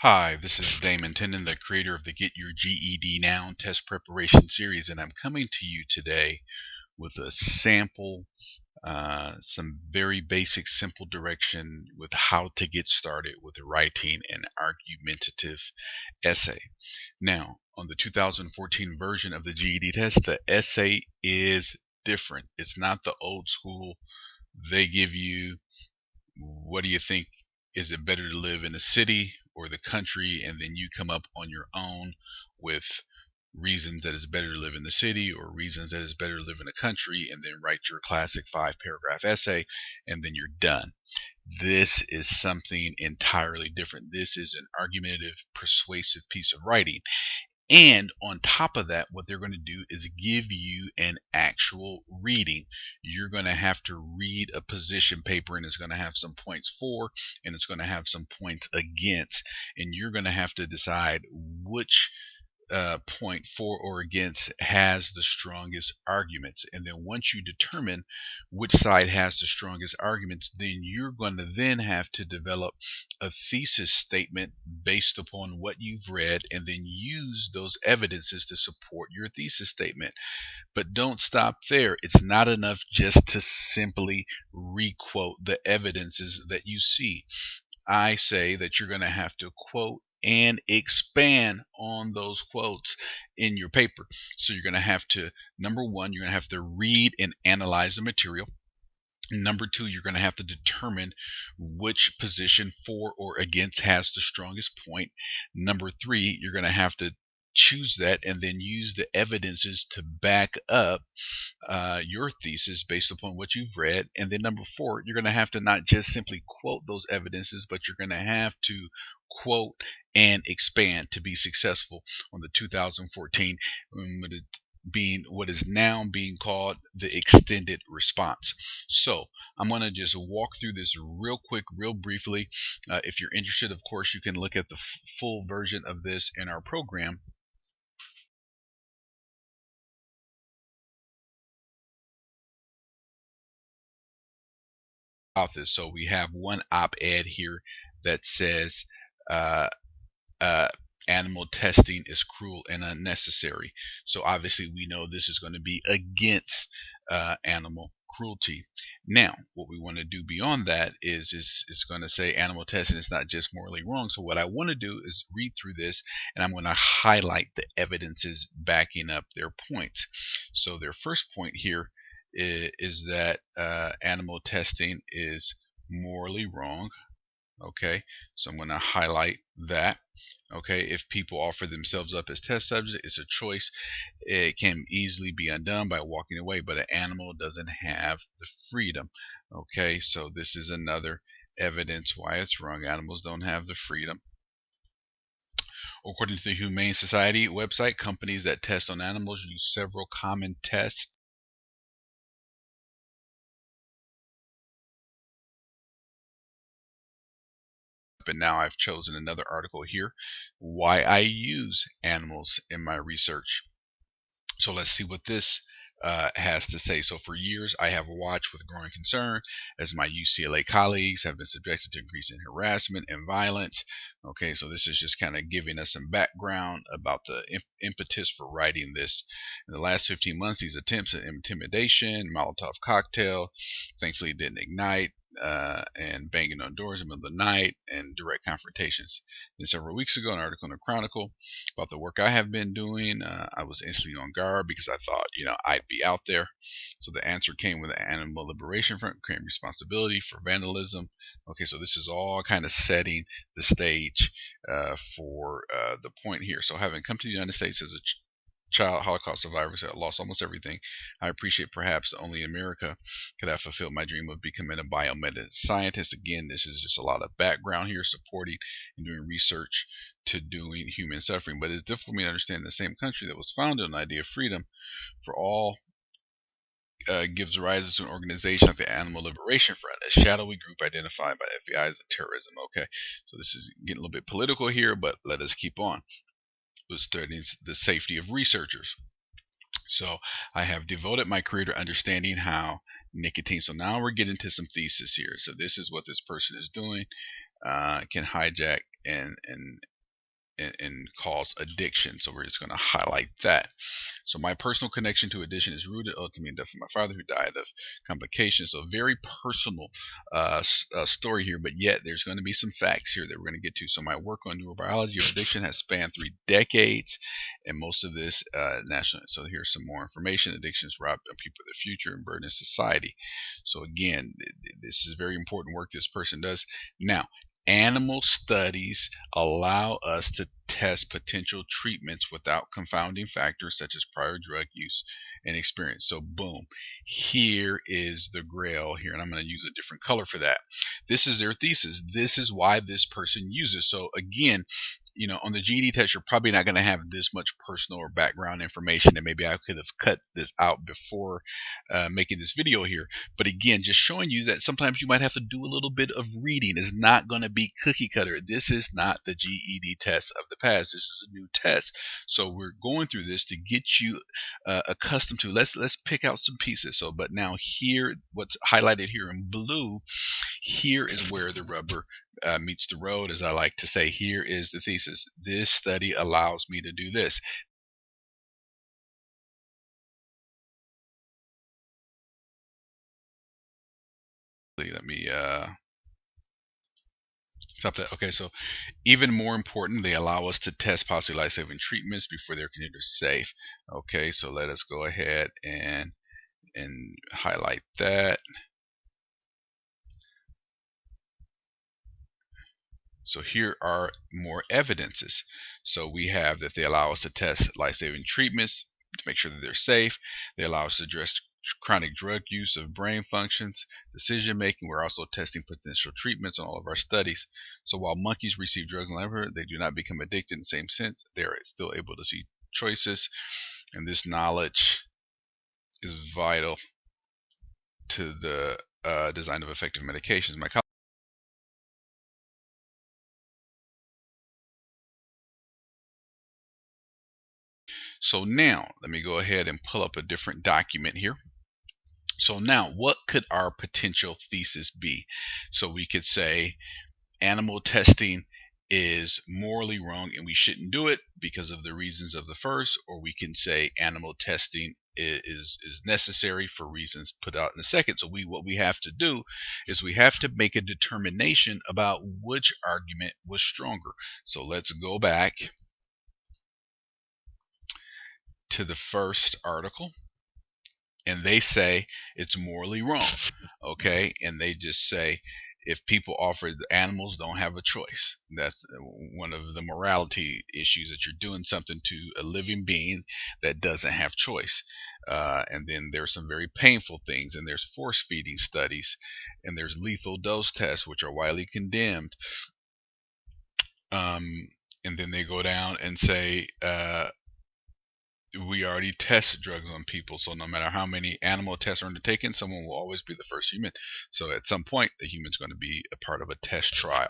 Hi, this is Damon Tenden, the creator of the Get Your GED Now test preparation series, and I'm coming to you today with a sample, some very basic, simple direction with how to get started with writing an argumentative essay. Now, on the 2014 version of the GED test, the essay is different. It's not the old school. They give you, what do you think? Is it better to live in a city or the country? And then you come up on your own with reasons that it's better to live in the city or reasons that it's better to live in the country, and then write your classic 5-paragraph essay, and then you're done. This is something entirely different. This is an argumentative, persuasive piece of writing. And on top of that, what they're going to do is give you an actual reading. You're going to have to read a position paper, and it's going to have some points for, and it's going to have some points against. And you're going to have to decide which point for or against has the strongest arguments. And then once you determine which side has the strongest arguments, then you're going to then have to develop a thesis statement based upon what you've read, and then use those evidences to support your thesis statement. But don't stop there. It's not enough just to simply requote the evidences that you see. I say that you're going to have to quote and expand on those quotes in your paper. So you're going to have to, number one, you're going to have to read and analyze the material. Number two, you're going to have to determine which position for or against has the strongest point. Number three, you're going to have to choose that and then use the evidences to back up your thesis based upon what you've read. And then number four, you're going to have to not just simply quote those evidences, but you're going to have to quote and expand to be successful on the 2014 being what is now being called the extended response. So I'm going to just walk through this real quick, real briefly. If you're interested, of course, you can look at the full version of this in our program. This. So we have one op-ed here that says animal testing is cruel and unnecessary. So obviously we know this is going to be against animal cruelty. Now what we want to do beyond that is going to say animal testing is not just morally wrong. So what I want to do is read through this, and I'm going to highlight the evidences backing up their points. So their first point here is that animal testing is morally wrong. Okay, so I'm going to highlight that. Okay, if people offer themselves up as test subjects, it's a choice. It can easily be undone by walking away, but an animal doesn't have the freedom. Okay, so this is another evidence why it's wrong. Animals don't have the freedom. According to the Humane Society website, companies that test on animals use several common tests. But now I've chosen another article here, why I use animals in my research. So let's see what this has to say. So for years, I have watched with growing concern as my UCLA colleagues have been subjected to increasing harassment and violence. Okay, so this is just kind of giving us some background about the impetus for writing this. In the last 15 months, these attempts at intimidation, Molotov cocktail, thankfully didn't ignite, and banging on doors in the middle of the night, and direct confrontations. Then several weeks ago, an article in the Chronicle about the work I have been doing, I was instantly on guard because I thought, I'd be out there. So the answer came with the Animal Liberation Front claiming responsibility for vandalism. Okay, so this is all kind of setting the stage for the point here. So having come to the United States as a child Holocaust survivors that lost almost everything, I appreciate perhaps only America could have fulfilled my dream of becoming a biomedical scientist. Again, this is just a lot of background here supporting and doing research to doing human suffering. But it's difficult for me to understand the same country that was founded on the idea of freedom for all gives rise to an organization like the Animal Liberation Front, a shadowy group identified by the FBI as terrorism. Okay, so this is getting a little bit political here, but let us keep on. It threatens the safety of researchers. So I have devoted my career to understanding how nicotine. So now we're getting to some thesis here. So this is what this person is doing. Can hijack and cause addiction. So we're just going to highlight that. So my personal connection to addiction is rooted ultimately in the death of my father, who died of complications. So very personal story here, but yet there's going to be some facts here that we're going to get to. So my work on neurobiology of addiction has spanned 3 decades, and most of this national. So here's some more information. Addictions rob people of their future and burden society. So again, this is very important work this person does. Now, animal studies allow us to test potential treatments without confounding factors such as prior drug use and experience. So boom, here is the grail here, and I'm going to use a different color for that. This is their thesis. This is why this person uses. So again, on the GED test, you're probably not going to have this much personal or background information, and maybe I could have cut this out before making this video here. But again, just showing you that sometimes you might have to do a little bit of reading. It's not going to be cookie cutter. This is not the GED test of the past. This is a new test. So we're going through this to get you accustomed to. Let's pick out some pieces. So, but now here, what's highlighted here in blue, here is where the rubber meets the road, as I like to say. Here is the thesis. This study allows me to do this. Let me stop that. Okay, so even more important, they allow us to test possibly life-saving treatments before they're considered safe. Okay, so let us go ahead and highlight that. So here are more evidences. So we have that they allow us to test life-saving treatments to make sure that they're safe. They allow us to address chronic drug use of brain functions, decision making. We're also testing potential treatments on all of our studies. So while monkeys receive drugs in the laboratory, they do not become addicted in the same sense. They're still able to see choices, and this knowledge is vital to the design of effective medications. So now let me go ahead and pull up a different document here. So now, what could our potential thesis be? So we could say animal testing is morally wrong and we shouldn't do it because of the reasons of the first, or we can say animal testing is necessary for reasons put out in the second. So what we have to do is we have to make a determination about which argument was stronger. So let's go back to the first article, and they say it's morally wrong. Okay, and they just say if people offer, the animals don't have a choice. That's one of the morality issues, that you're doing something to a living being that doesn't have choice. And then there's some very painful things, and there's force feeding studies, and there's lethal dose tests, which are widely condemned. And then they go down and say we already test drugs on people, so no matter how many animal tests are undertaken, someone will always be the first human. So at some point, the human's going to be a part of a test trial.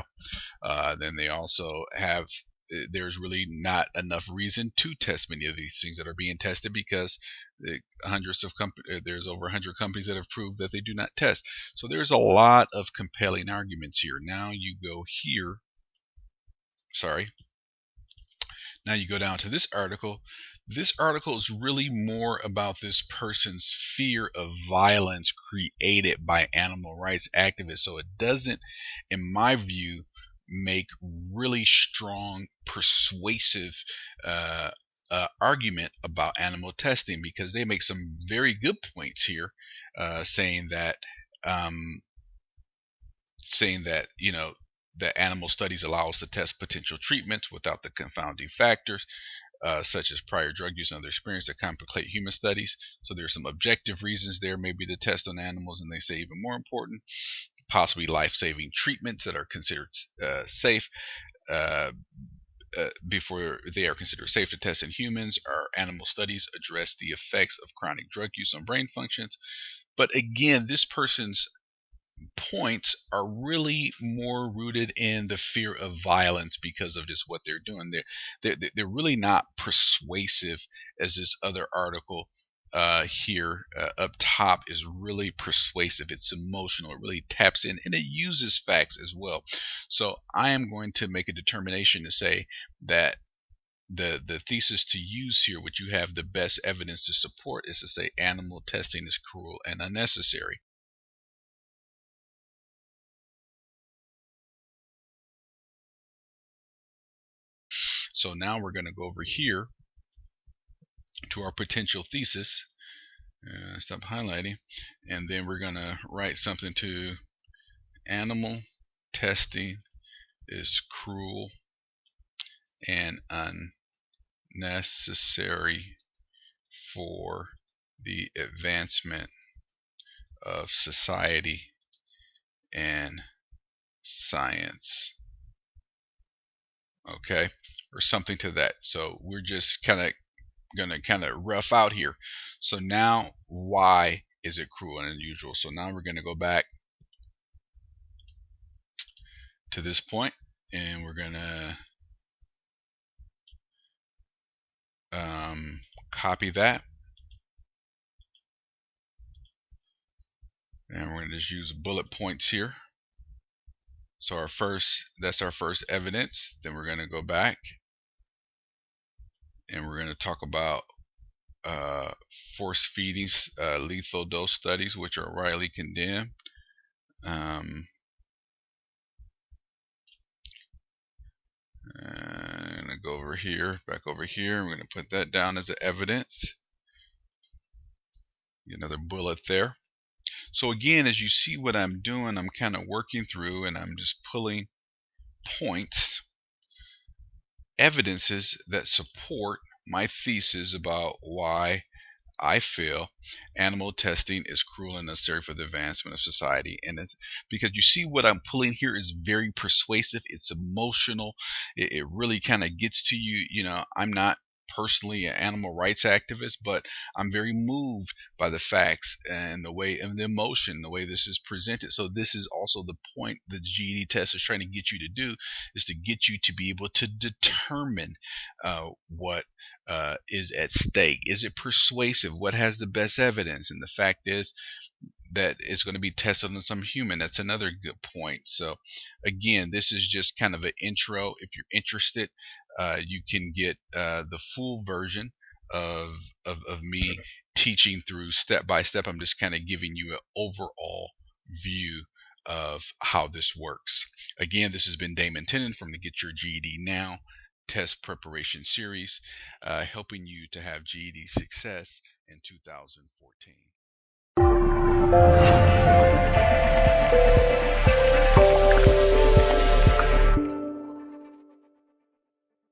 Then they also have, there's really not enough reason to test many of these things that are being tested, because there's over 100 companies that have proved that they do not test. So there's a lot of compelling arguments here. Now you go here. Now you go down to this article. This article is really more about this person's fear of violence created by animal rights activists. So it doesn't, in my view, make really strong, persuasive argument about animal testing, because they make some very good points here, saying that that animal studies allow us to test potential treatments without the confounding factors, such as prior drug use and other experience that complicate human studies. So there's some objective reasons there, maybe the test on animals, and they say even more important, possibly life-saving treatments that are considered safe before they are considered safe to test in humans. Our animal studies address the effects of chronic drug use on brain functions. But again, this person's points are really more rooted in the fear of violence because of just what they're doing. They're really not persuasive as this other article here up top is really persuasive. It's emotional. It really taps in, and it uses facts as well. So I am going to make a determination to say that the thesis to use here, which you have the best evidence to support, is to say animal testing is cruel and unnecessary. So now we're going to go over here to our potential thesis. Stop highlighting, and then we're going to write something to animal testing is cruel and unnecessary for the advancement of society and science. Okay, or something to that. So we're just gonna rough out here. So now, why is it cruel and unusual? So now we're gonna go back to this point, and we're gonna copy that, and we're gonna just use bullet points here. So that's our first evidence. Then we're gonna go back, and we're gonna talk about force feeding lethal dose studies, which are widely condemned. I'm gonna go over here, back over here, and we're gonna put that down as evidence. Another bullet there. So again, as you see what I'm doing, I'm kind of working through, and I'm just pulling points, evidences that support my thesis about why I feel animal testing is cruel and necessary for the advancement of society. And it's because you see what I'm pulling here is very persuasive. It's emotional. It really kind of gets to you. You know, I'm not personally an animal rights activist, but I'm very moved by the facts and the way and the emotion, the way this is presented. So this is also the point the GED test is trying to get you to do, is to get you to be able to determine what is at stake. Is it persuasive? What has the best evidence? And the fact is that it's going to be tested on some human. That's another good point. So again, this is just kind of an intro. If you're interested, you can get the full version of me teaching through step by step. I'm just kind of giving you an overall view of how this works. Again, this has been Damon Tennant from the Get Your GED Now test preparation series, helping you to have GED success in 2014.